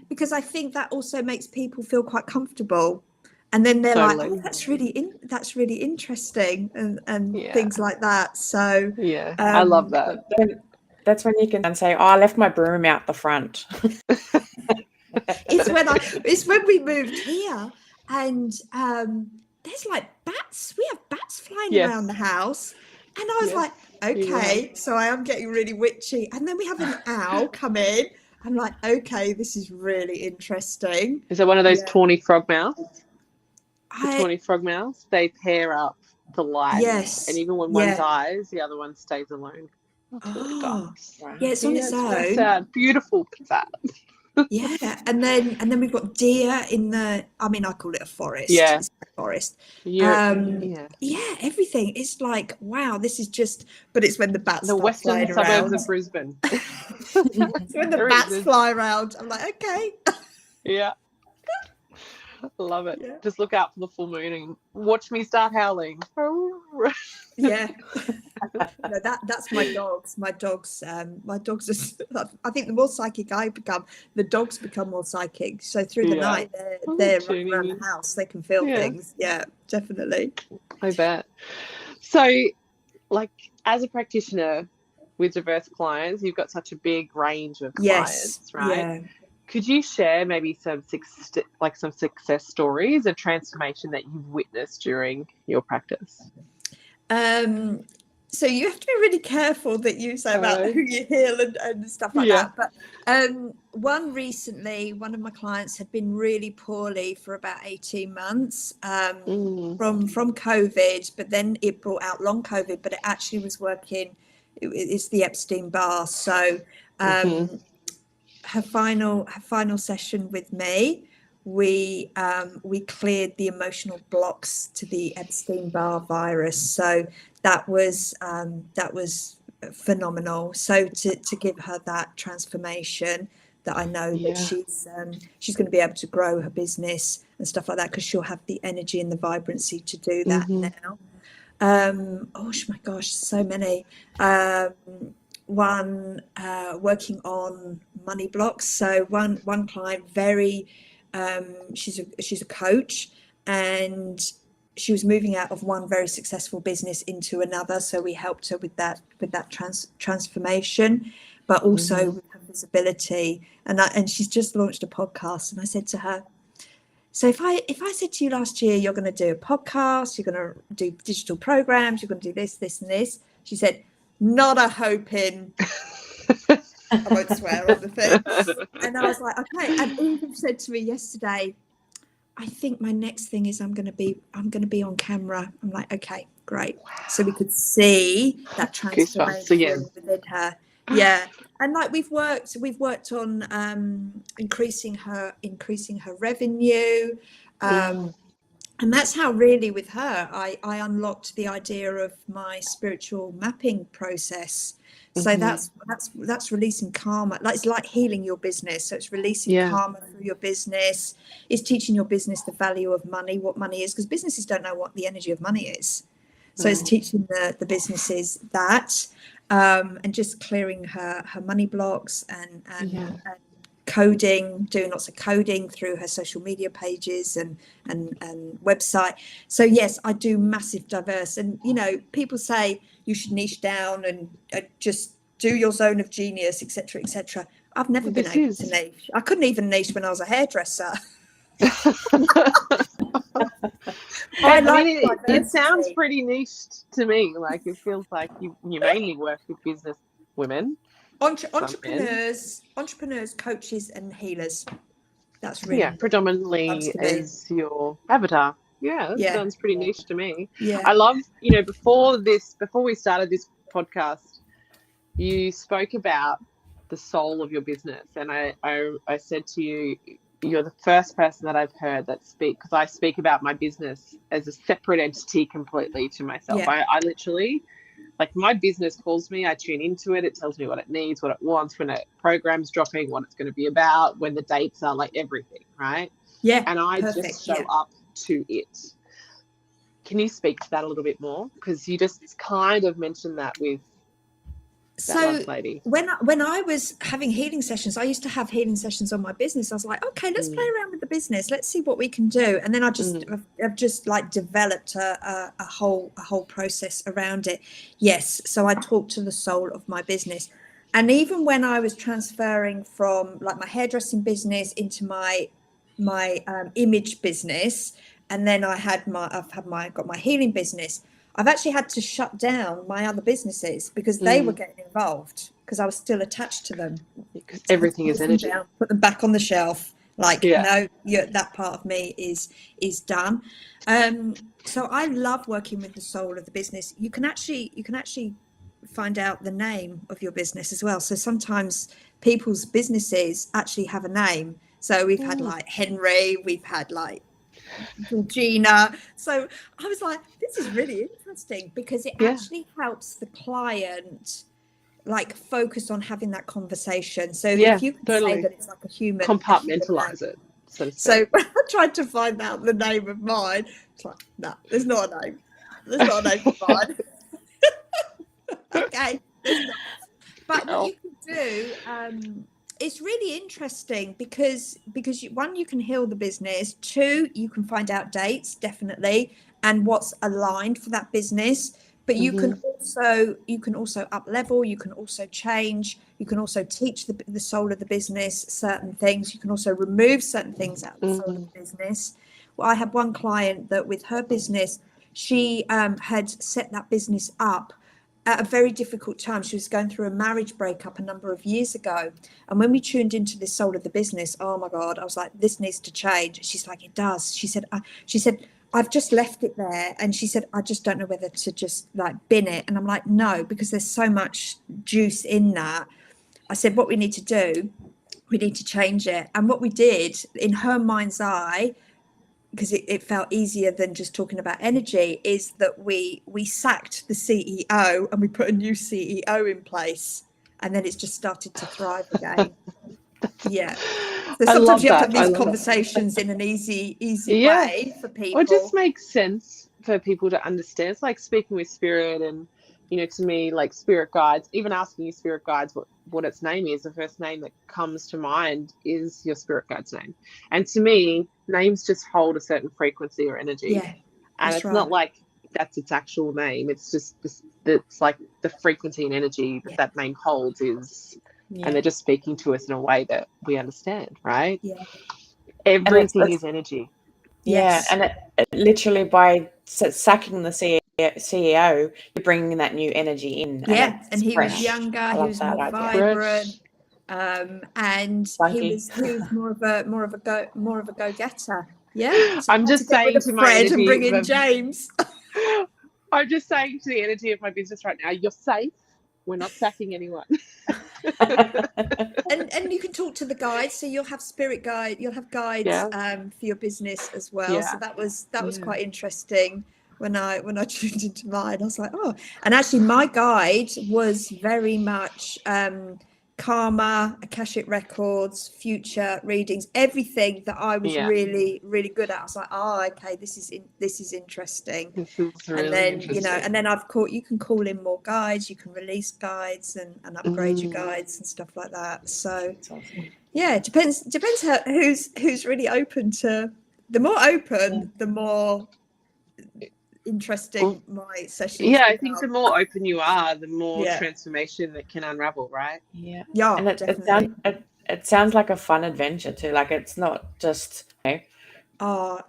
because I think that also makes people feel quite comfortable." And then they're like, "Oh, that's really interesting," and things like that. So I love that. That's when you can say, "Oh, I left my broom out the front." It's when we moved here, and there's like bats. We have bats flying around the house, and I was like, "Okay, so I am getting really witchy." And then we have an owl come in. I'm like, "Okay, this is really interesting." Is it one of those tawny frog mouths? The tawny frog mouths, they pair up the light. Yes. And even when one dies, the other one stays alone. Yeah, it's on its own. Sad. Beautiful, but sad. Yeah, and then we've got deer in the, I mean, I call it a forest. Yeah. It's a forest. Yeah, everything. It's like, wow, this is just, but it's when the bats start western flying suburbs around. of Brisbane. It's when the bats fly around. I'm like, okay. Yeah. Love it. Yeah. Just look out for the full moon and watch me start howling. Yeah. No, that's my dogs. My dogs are, I think the more psychic I become, the dogs become more psychic. So through the night, they're running around the house. They can feel things. Yeah, definitely. I bet. So, like, as a practitioner with diverse clients, you've got such a big range of clients, right? Yeah. Could you share maybe some success stories of transformation that you've witnessed during your practice? So you have to be really careful that you say about who you heal and stuff like that. But one of my clients had been really poorly for about 18 months from COVID, but then it brought out long COVID, but it actually was working. It's the Epstein-Barr. So her final session with me, we cleared the emotional blocks to the Epstein-Barr virus. So that was phenomenal. So to give her that transformation, that I know that she's going to be able to grow her business and stuff like that, because she'll have the energy and the vibrancy to do that now. Oh my gosh, so many. One working on money blocks. So one client, she's a coach, and she was moving out of one very successful business into another. So we helped her with that transformation, but also with her visibility. And she's just launched a podcast. And I said to her, so if I said to you last year, you're going to do a podcast, you're going to do digital programs, you're going to do this, this, and this, she said, not a hope in. I won't swear on the thing. And I was like, okay. And Eve said to me yesterday, I think my next thing is I'm going to be on camera. I'm like, okay, great. Wow. So we could see that transformation within her. Yeah. And like we've worked on increasing her revenue. And that's how really with her, I unlocked the idea of my spiritual mapping process. So that's releasing karma. Like, it's like healing your business. So it's releasing karma through your business. It's teaching your business the value of money, what money is, because businesses don't know what the energy of money is. So it's teaching the businesses that, and just clearing her money blocks and coding, doing lots of coding through her social media pages and website. So yes, I do massive diverse. And you know, people say you should niche down and just do your zone of genius, etc., etc. I've never been able to niche. I couldn't even niche when I was a hairdresser. I mean, it sounds pretty niched to me. Like, it feels like you mainly work with business women, entrepreneurs, coaches, and healers. That's really predominantly as your avatar. Yeah, that sounds pretty niche to me. Yeah, I love, you know, before we started this podcast, you spoke about the soul of your business, and I said to you, you're the first person that I've heard that speak, because I speak about my business as a separate entity completely to myself. I literally, like, my business calls me, I tune into it, it tells me what it needs, what it wants, when a program's dropping, what it's going to be about, when the dates are, like everything, right? Yeah. And I just show up to it. Can you speak to that a little bit more? Because you just kind of mentioned that with so when I was having healing sessions, I used to have healing sessions on my business. I was like, okay, let's play around with the business. Let's see what we can do. And then I've just like developed a whole process around it. Yes. So I talked to the soul of my business. And even when I was transferring from like my hairdressing business into my image business, and then I've got my healing business, I've actually had to shut down my other businesses because they were getting involved, because I was still attached to them. Because everything is energy. Put them back on the shelf. Like, no, that part of me is done. So I love working with the soul of the business. You can actually find out the name of your business as well. So sometimes people's businesses actually have a name. So we've had like Henry, we've had like Georgina. So I was like, this is really interesting, because it actually helps the client like focus on having that conversation. So if you can say that it's like a human, compartmentalize it. So when I tried to find out the name of mine, it's like, no, there's not a name. There's not a name for mine. Okay, there's not. But what you can do, it's really interesting because you can heal the business. 2, you can find out dates, definitely, and what's aligned for that business. But you can also up level. You can also change. You can also teach the soul of the business certain things. You can also remove certain things out of the soul of the business. Well, I had one client that with her business, she had set that business up at a very difficult time. She was going through a marriage breakup a number of years ago. And when we tuned into the soul of the business, oh my God, I was like, this needs to change. She's like, it does. She said, I've just left it there. And she said, I just don't know whether to just like bin it. And I'm like, no, because there's so much juice in that. I said, what we need to do, we need to change it. And what we did in her mind's eye, because it felt easier than just talking about energy, is that we sacked the CEO and we put a new CEO in place, and then it's just started to thrive again. So sometimes you have to have these conversations in an easy way for people. It just makes sense for people to understand. It's like speaking with spirit, and you know, to me, like spirit guides, even asking your spirit guides what its name is, the first name that comes to mind is your spirit guide's name. And to me, names just hold a certain frequency or energy. And it's not like that's its actual name. It's just it's like the frequency and energy that name holds is, and they're just speaking to us in a way that we understand, right? Everything is energy. And it literally, by sacking the CEO, you're bringing that new energy in. And he was younger, he was more vibrant, and he was more of a go-getter. So I'm just saying to my energy and bring in James. I'm just saying to the energy of my business right now, you're safe. We're not sacking anyone. And you can talk to the guides, so you'll have spirit guide, you'll have guides for your business as well. So that was quite interesting when I tuned into mine. I was like, oh, and actually my guide was very much karma, Akashic records, future readings, everything that I was really, really good at. I was like, oh, okay, this is interesting. This is really and then interesting. and then you can call in more guides, you can release guides and upgrade your guides and stuff like that. So yeah, it depends who's really open to. The more open, the more interesting my sessions become. I think the more open you are, the more transformation that can unravel, right? Yeah, and definitely. It sounds like a fun adventure too. Like it's not just structure. I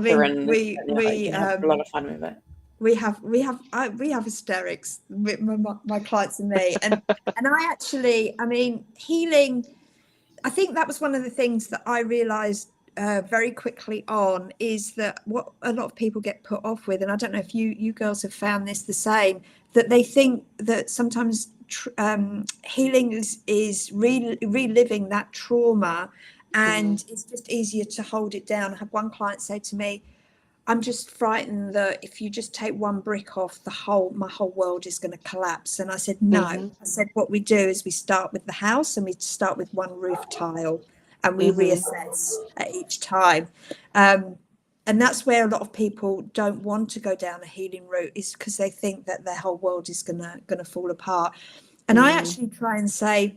mean, we have a lot of fun with it. We have hysterics with my clients and me, and I mean, healing. I think that was one of the things that I realized very quickly on, is that what a lot of people get put off with, and I don't know if you girls have found this the same, that they think that sometimes healing is reliving that trauma, and it's just easier to hold it down. I had one client say to me, I'm just frightened that if you just take one brick off, my whole world is going to collapse. And I said, no. I said, what we do is we start with the house, and we start with one roof tile, and we reassess at each time. And that's where a lot of people don't want to go down a healing route, is because they think that their whole world is gonna fall apart. And I actually try and say,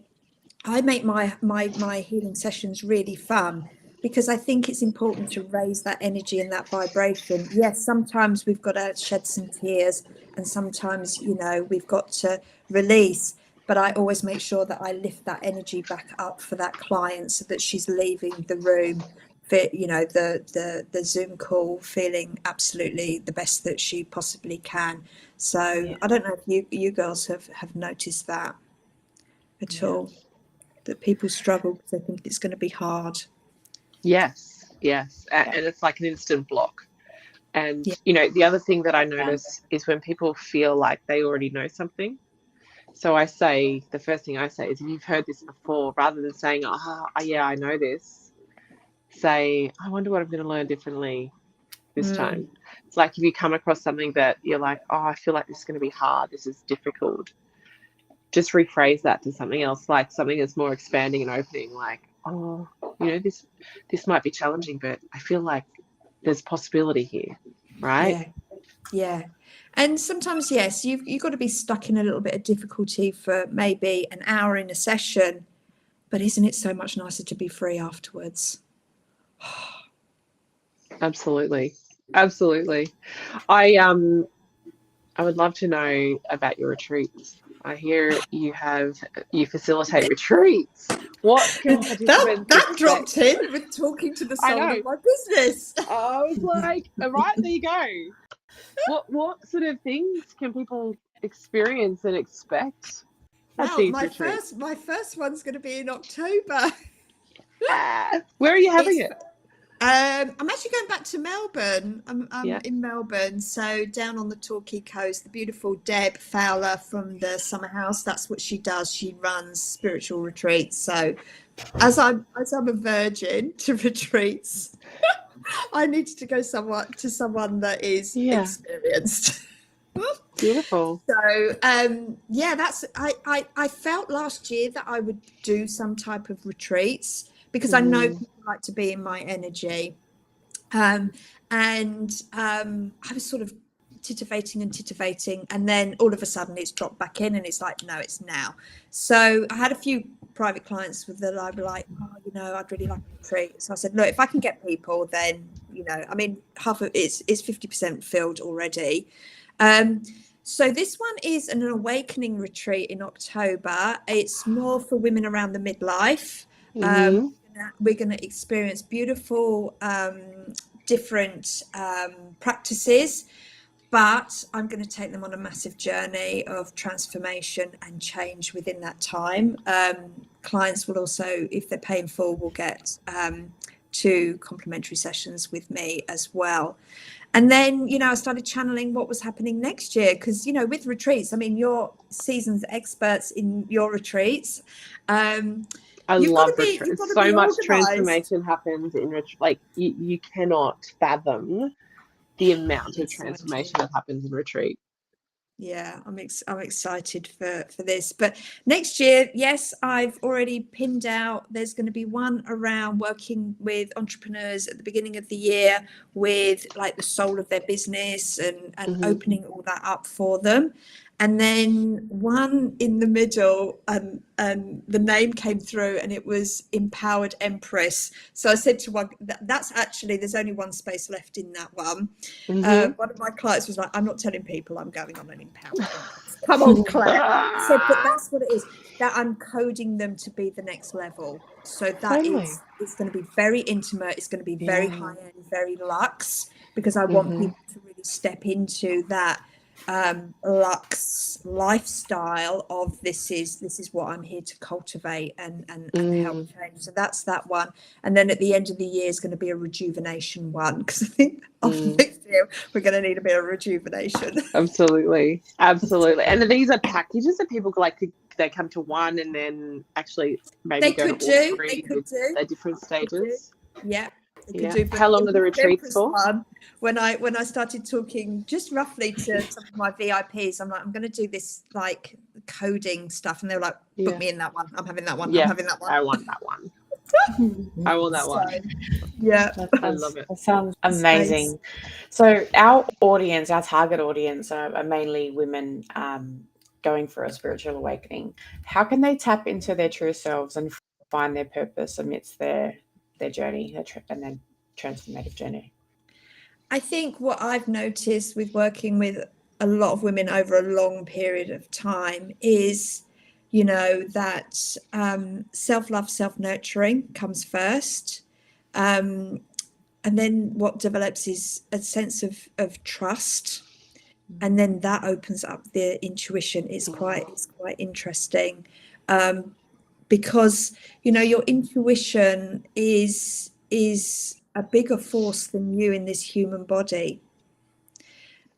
I make my healing sessions really fun, because I think it's important to raise that energy and that vibration. Yes, sometimes we've got to shed some tears, and sometimes, we've got to release. But I always make sure that I lift that energy back up for that client, so that she's leaving the room, the Zoom call, feeling absolutely the best that she possibly can. So I don't know if you girls have noticed that at all, that people struggle because they think it's going to be hard. Yes. And it's like an instant block. And, the other thing that I notice is when people feel like they already know something. So the first thing I say is, if you've heard this before, rather than saying, I know this, say, I wonder what I'm going to learn differently this time. It's like, if you come across something that you're like, I feel like this is going to be hard, this is difficult, just rephrase that to something else, like something that's more expanding and opening, like, this might be challenging, but I feel like there's possibility here, right? Yeah. And sometimes, yes, you've got to be stuck in a little bit of difficulty for maybe an hour in a session, but isn't it so much nicer to be free afterwards? Absolutely. I would love to know about your retreats. I hear you facilitate retreats. What can participants that dropped in with talking to the soul of my business. I was like, right, there you go. What sort of things can people experience and expect? Well, my first one's going to be in October. Where are you having it? I'm actually going back to Melbourne. I'm in Melbourne, so down on the Torquay coast. The beautiful Deb Fowler from the Summer House, that's what she does. She runs spiritual retreats. So as I'm a virgin to retreats, I needed to go to someone that is experienced. Beautiful. So that's I felt last year that I would do some type of retreats, because I know people like to be in my energy. I was sort of titivating, and then all of a sudden it's dropped back in, and it's like, no, it's now. So I had a few private clients that I were like, I'd really like a retreat. So I said, look, if I can get people, then, I mean, half of it's 50% filled already. So this one is an awakening retreat in October. It's more for women around the midlife. We're going to experience beautiful different practices, but I'm going to take them on a massive journey of transformation and change within that time. Clients will also, if they're paying full, will get 2 complimentary sessions with me as well. And then, I started channeling what was happening next year because, with retreats, I mean, you're seasoned experts in your retreats. I love retreats. So much transformation happens in retreat. Like you cannot fathom the amount of transformation that happens in retreat. Yeah, I'm excited for this. But next year, yes, I've already pinned out. There's going to be one around working with entrepreneurs at the beginning of the year with like the soul of their business and opening all that up for them. And then one in the middle, and the name came through, and it was Empowered Empress. So I said to one, that's actually, there's only one space left in that one. One of my clients was like, I'm not telling people I'm going on an Empowered Empress. Come on, Claire. I said, but that's what it is, that I'm coding them to be the next level. So that is, it's going to be very intimate. It's going to be very high end, very luxe, because I want people to really step into that luxe lifestyle of this is what I'm here to cultivate and help change. So that's that one. And then at the end of the year is going to be a rejuvenation one, because I think next year we're going to need a bit of rejuvenation. Absolutely. And these are packages that people they come to one and then actually maybe they go could to all do. three They could do. at different stages. Yeah. How long are the retreats for? When I started talking just roughly to some of my VIPs, I'm like, I'm going to do this like coding stuff, and they were like, book me in that one. I'm having that one. I'm having that one. I want that one. I want that one. Yeah, I love it. That sounds amazing. So our target audience are mainly women going for a spiritual awakening. How can they tap into their true selves and find their purpose amidst their journey and their transformative journey? I think what I've noticed with working with a lot of women over a long period of time is, that self-love, self-nurturing comes first. And then what develops is a sense of trust. And then that opens up the intuition. It's quite interesting. Because your intuition is a bigger force than you in this human body.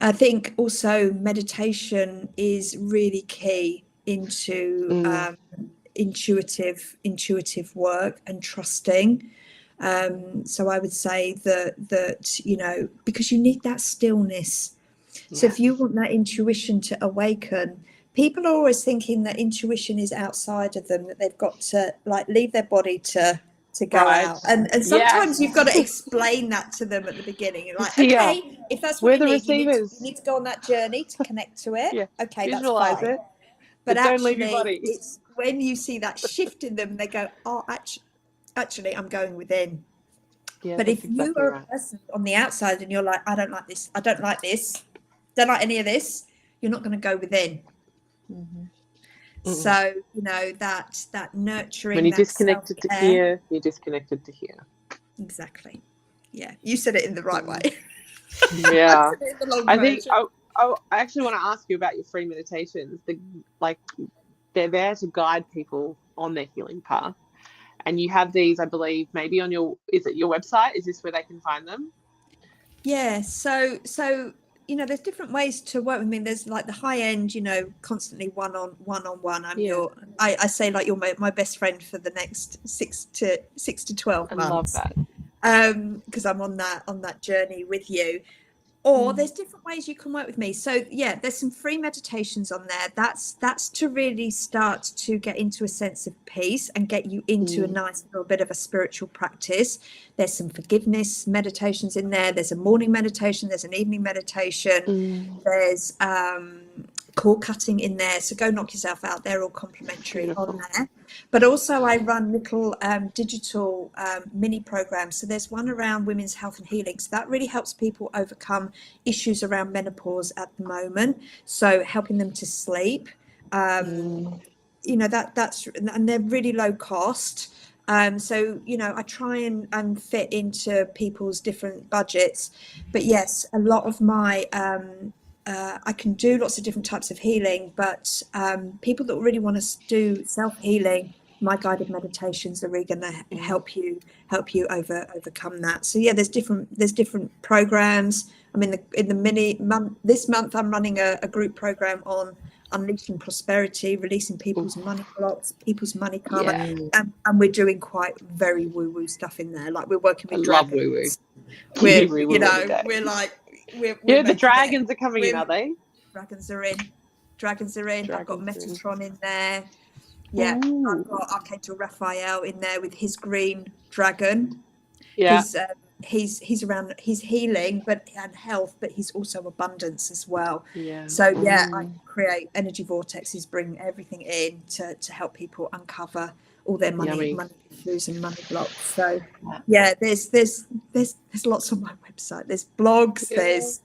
I think also meditation is really key into intuitive work and trusting. So I would say that because you need that stillness. So if you want that intuition to awaken, people are always thinking that intuition is outside of them, that they've got to like leave their body to go out. And sometimes you've got to explain that to them at the beginning. You're like, okay, if that's what you need, you need to go on that journey to connect to it. Okay, visualize that's fine. it. But don't leave your body. It's when you see that shift in them, they go, oh, actually, I'm going within. Yeah, but if you are a person on the outside and you're like, I don't like this, don't like any of this, you're not going to go within. So that nurturing, when you're disconnected to here, you're disconnected to here. Exactly. Yeah, you said it in the right way. Yeah. I think I actually want to ask you about your free meditations. They're there to guide people on their healing path. And you have these, I believe, maybe on your website? Is this where they can find them? Yeah. So there's different ways to work with me. There's like the high end, constantly one-on-one. I say like you're my best friend for the next 6 to 12 months. I love that. Because I'm on that journey with you. Or there's different ways you can work with me. So there's some free meditations on there. That's to really start to get into a sense of peace and get you into a nice little bit of a spiritual practice. There's some forgiveness meditations in there. There's a morning meditation. There's an evening meditation. There's cord cutting in there. So go knock yourself out. They're all complimentary on there. But also I run little digital mini programs. So there's one around women's health and healing. So that really helps people overcome issues around menopause at the moment. So helping them to sleep. That's and they're really low cost. So I try and fit into people's different budgets. But yes, a lot of my I can do lots of different types of healing, but people that really want to do self-healing, my guided meditations are really going to help you overcome that. So yeah, there's different programs. I mean, this month I'm running a group program on unleashing prosperity, releasing people's money blocks, people's money karma, and we're doing quite very woo stuff in there. Like we're working with dragons. Love woo. We're the dragons are coming in, are they? Dragons are in. I've got Metatron in there. Yeah, Ooh. I've got Archangel Raphael in there with his green dragon. Yeah, he's healing and health, but he's also abundance as well. Yeah. So yeah, I create energy vortexes, bring everything in to help people uncover all their money issues and money blocks. So yeah, there's lots on my website. There's blogs, there's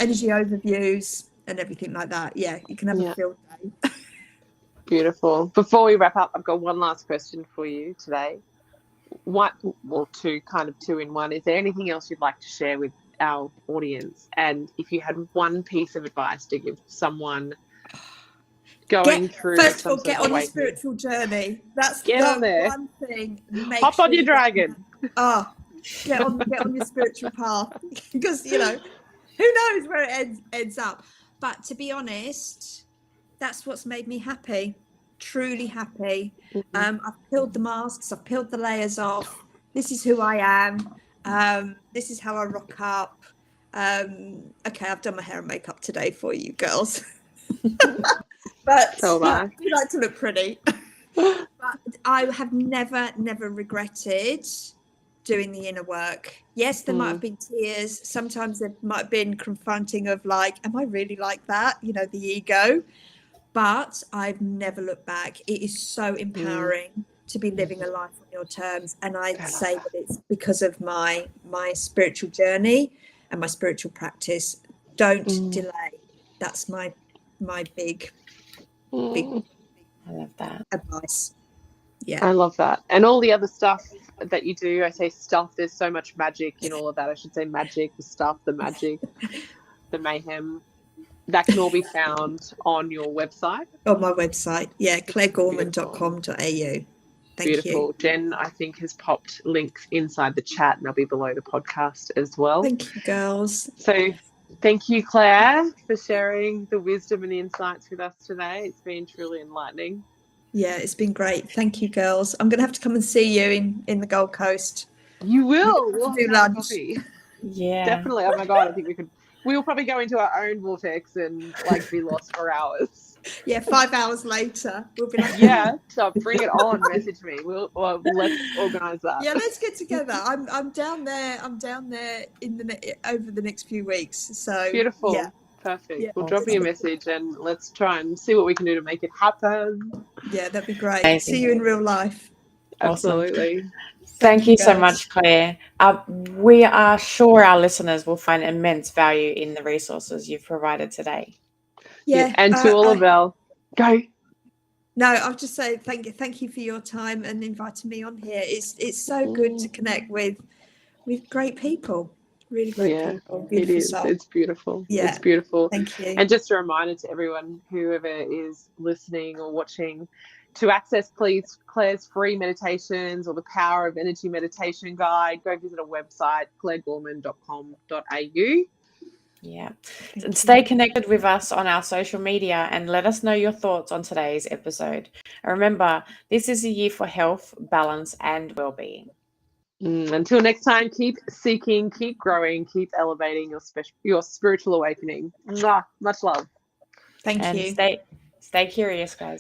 energy overviews and everything like that. Yeah, you can have a field day. Beautiful. Before we wrap up, I've got one last question for you today. Two in one. Is there anything else you'd like to share with our audience? And if you had one piece of advice to give someone going through, first of all, get on your spiritual journey. That's the one thing. Hop on your dragon. Get on your spiritual path, because who knows where it ends up. But to be honest, that's what's made me happy, truly happy. I've peeled the masks, I've peeled the layers off. This is who I am. This is how I rock up. Okay, I've done my hair and makeup today for you girls. But you like to look pretty. But I have never regretted doing the inner work. Yes, there might have been tears. Sometimes there might have been confronting of like, am I really like that? The ego. But I've never looked back. It is so empowering to be living a life on your terms. And I'd say that it's because of my spiritual journey and my spiritual practice. Don't delay. That's my big I love that advice. Yeah, I love that. And all the other stuff that you do, I say stuff, there's so much magic in all of that. I should say magic, the stuff, the magic, the mayhem. That can all be found on your website. On my website, clairegorman.com.au. Thank you. Jen, I think, has popped links inside the chat, and they'll be below the podcast as well. Thank you, girls. So thank you, Claire, for sharing the wisdom and the insights with us today. It's been truly enlightening. Yeah, it's been great. Thank you, girls. I'm going to have to come and see you in the Gold Coast. You will. We'll do lunch. Coffee. Yeah. Definitely. Oh, my God. I think we'll probably go into our own vortex and, be lost for hours. Yeah, 5 hours later. We'll be like... Yeah, so bring it on. Message me. Let's organise that. Yeah, let's get together. I'm down there. Over the next few weeks. So beautiful. Yeah. Perfect. Yeah. We'll drop you a message and let's try and see what we can do to make it happen. Yeah, that'd be great. Amazing. See you in real life. Absolutely. Awesome. Thank you so much, Claire. We are sure our listeners will find immense value in the resources you've provided today. Yeah. And to all of our... Go. No, I'll just say thank you for your time and inviting me on here. It's so good to connect with great people. Really great people. It is. It's beautiful. Yeah. It's beautiful. Thank you. And just a reminder to everyone, whoever is listening or watching, to access Claire's free meditations or the Power of Energy meditation guide, go visit our website, clairegorman.com.au. Yeah. And stay connected with us on our social media and let us know your thoughts on today's episode. And remember, this is a year for health, balance, and well-being. Until next time, keep seeking, keep growing, keep elevating your spiritual awakening. Much love. Thank you. Stay curious, guys.